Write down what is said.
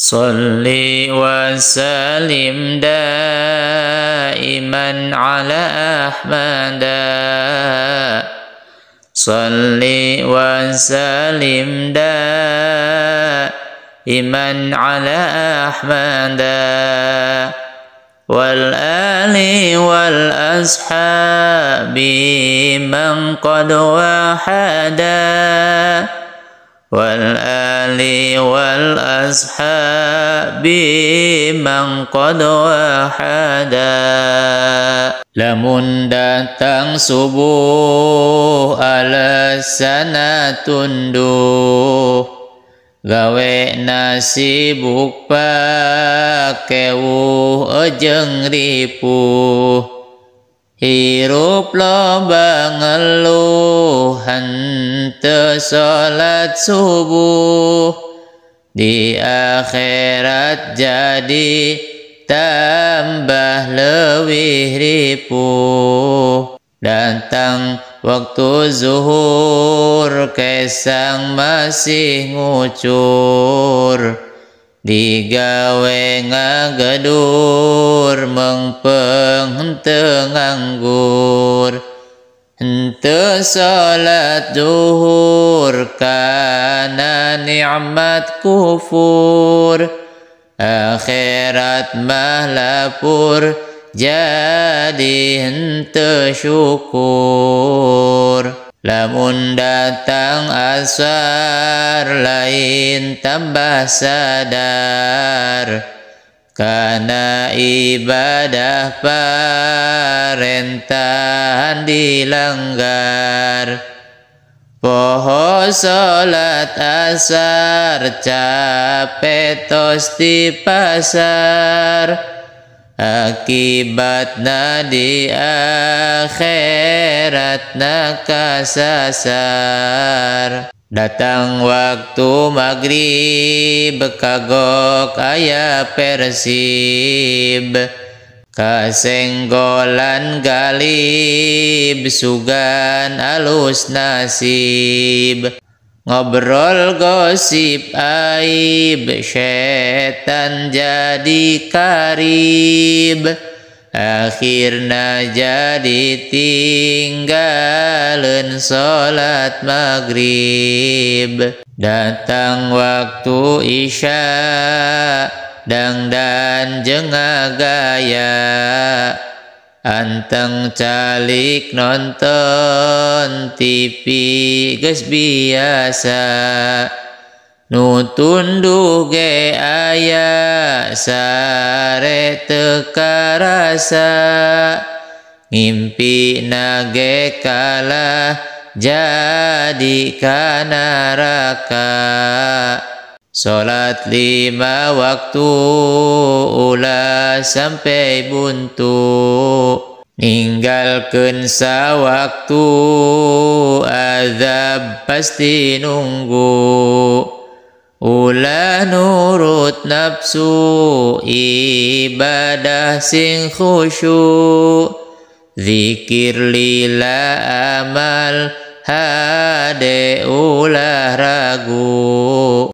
Salli wa sallim daiman ala Ahmada. Salli wa sallim daiman ala Ahmada. Wal ali wal ashabi man qad wahada. Wal ali wal ashabi man qad wahada. Lamun datang subuh alasan tunduh, gawe nasi buk pakewuh ejeng ripuh. Hirup loba ngeluh henteu salat subuh. Di akhirat jadi tambah leuwih ripuh. Datang waktu zuhur kesang masih ngucur. Digawe ngagedur mengpeng henteu nganggur. Henteu salat zuhur kana nikmat kufur. Akhirat mah lapur jadi henteu syukur. Lamun datang asar lain tambah sadar, kana ibadah parentahan dilanggar. Poho salat asar capek tos di pasar. Akibatna di akhiratna kasasar. Datang waktu maghrib kagok aya Persib. Kasenggolan galib sugan alus nasib. Ngobrol gosip aib setan jadi karib. Akhirna jadi tinggalin salat maghrib. Datang waktu isya dangdan jeung ngagaya. Anteng calik nonton TV geus biasa. Nu tunduh ge aya sare teu karasa. Ngimpina ge kalah jadi ka neraka. Salat 5 waktu ulah sampai buntu. Ninggalkeun sawaktu azab pasti nunggu. Ulah nurut nafsu ibadah sing khusyuk. Zikir lillah amal hade ulah ragu.